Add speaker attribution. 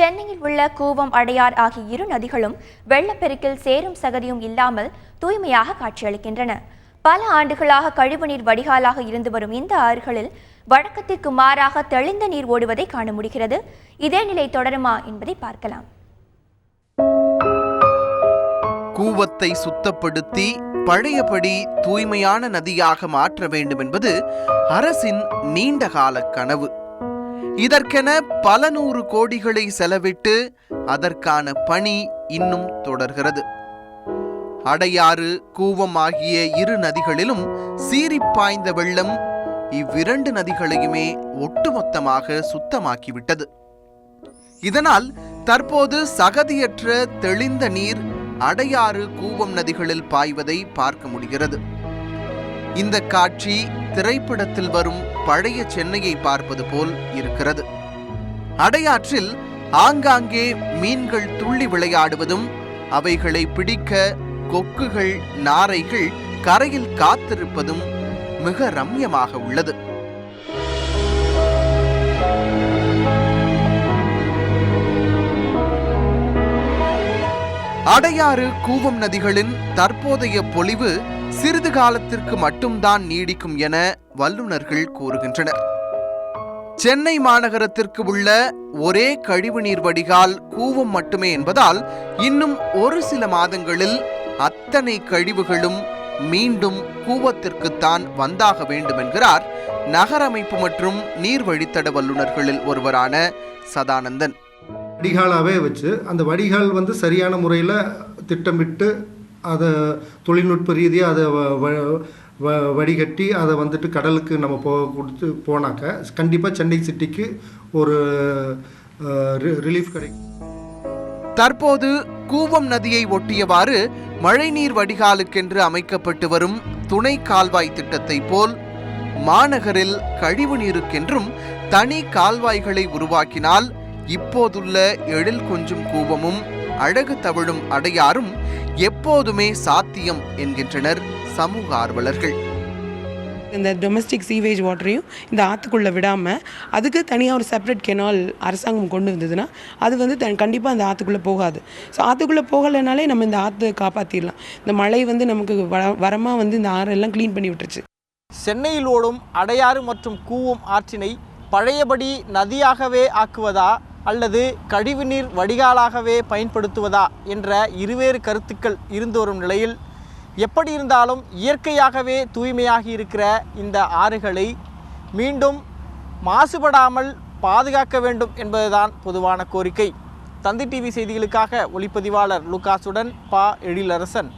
Speaker 1: சென்னையில் உள்ள கூவம், அடையார் ஆகிய இரு நதிகளும் வெள்ளப்பெருக்கில் சேரும் சகதியும் இல்லாமல் தூய்மையாக காட்சியளிக்கின்றன. பல ஆண்டுகளாக கழிவுநீர் வடிகாலாக இருந்து வரும் இந்த ஆறுகளில் வழக்கத்திற்கு மாறாக தெளிந்த நீர் ஓடுவதை காண முடிகிறது. இதே நிலை தொடருமா என்பதை பார்க்கலாம்.
Speaker 2: கூவத்தை சுத்தப்படுத்தி பழையபடி தூய்மையான நதியாக மாற்ற வேண்டும் என்பது அரசின் நீண்டகால கனவு. இதற்கென பல நூறு கோடிகளை செலவிட்டு அதற்கான பணி இன்னும் தொடர்கிறது. அடையாறு, கூவம் ஆகிய இரு நதிகளிலும் சீறிப்பாய்ந்த வெள்ளம் இவ்விரண்டு நதிகளையுமே ஒட்டுமொத்தமாக சுத்தமாக்கிவிட்டது. இதனால் தற்போது சகதியற்ற தெளிந்த நீர் அடையாறு, கூவம் நதிகளில் பாய்வதை பார்க்க முடிகிறது. இந்த காட்சி திரைப்படத்தில் வரும் பழைய சென்னையை பார்ப்பது போல் இருக்கிறது. அடையாற்றில் ஆங்காங்கே மீன்கள் துள்ளி விளையாடுவதும், அவைகளை பிடிக்க கொக்குகள், நாரைகள் கரையில் காத்திருப்பதும் மிக ரம்யமாக உள்ளது. அடையாறு, கூவம் நதிகளின் தற்போதைய பொலிவு சிறிது காலத்திற்கு மட்டும்தான் நீடிக்கும் என வல்லுநர்கள் கூறுகின்றனர். சென்னை மாநகரத்திற்கு உள்ள ஒரே கழிவுநீர் வடிகால் கூவம் மட்டுமே என்பதால் இன்னும் ஒரு சில மாதங்களில் அத்தனை கழிவுகளும் மீண்டும் கூவத்திற்குத்தான் வந்தாக வேண்டும் என்கிறார் நகரமைப்பு மற்றும் நீர் வழித்தட வல்லுநர்களில் ஒருவரான சதானந்தன்.
Speaker 3: வடிகாலாகவே வச்சு அந்த வடிகால் சரியான முறையில் திட்டமிட்டு அதை தொழில்நுட்ப ரீதியாக அதை வடிகட்டி அதை கடலுக்கு நம்ம கொடுத்து போனாக்க கண்டிப்பாக சென்னை சிட்டிக்கு ஒரு ரிலீஃப் கிடைக்கும்.
Speaker 2: தற்போது கூவம் நதியை ஒட்டியவாறு மழைநீர் வடிகாலுக்கென்று அமைக்கப்பட்டு வரும் துணை கால்வாய் திட்டத்தை போல் மாநகரில் கழிவு நீருக்கென்றும் தனி கால்வாய்களை உருவாக்கினால் இப்போதுள்ள எழில் கொஞ்சும் கூவமும் அழகு தவழும் அடையாறும் எப்போதுமே சாத்தியம் என்கின்றனர் சமூக ஆர்வலர்கள்.
Speaker 4: இந்த டொமஸ்டிக் சீவேஜ் வாட்டரையும் இந்த ஆற்றுக்குள்ளே விடாமல் அதுக்கு தனியாக ஒரு செப்பரேட் கெனால் அரசாங்கம் கொண்டு வந்ததுன்னா அது கண்டிப்பாக அந்த ஆற்றுக்குள்ளே போகாது. ஸோ ஆற்றுக்குள்ளே போகலைனாலே நம்ம இந்த ஆற்று காப்பாற்றிடலாம். இந்த மழை நமக்கு வரமாக இந்த ஆறெல்லாம் க்ளீன் பண்ணி விட்டுருச்சு.
Speaker 5: சென்னையில் ஓடும் அடையாறு மற்றும் கூவம் ஆற்றினை பழையபடி நதியாகவே ஆக்குவதா அல்லது கழிவுநீர் வடிகாலாகவே பயன்படுத்துவதா என்ற இருவேறு கருத்துக்கள் இருந்து வரும் நிலையில், எப்படி இருந்தாலும் இயற்கையாகவே தூய்மையாகி இருக்கிற இந்த ஆறுகளை மீண்டும் மாசுபடாமல் பாதுகாக்க வேண்டும் என்பதுதான் பொதுவான கோரிக்கை. தந்தி டிவி செய்திகளுக்காக ஒளிப்பதிவாளர் லுகாசுடன் எழிலரசன்.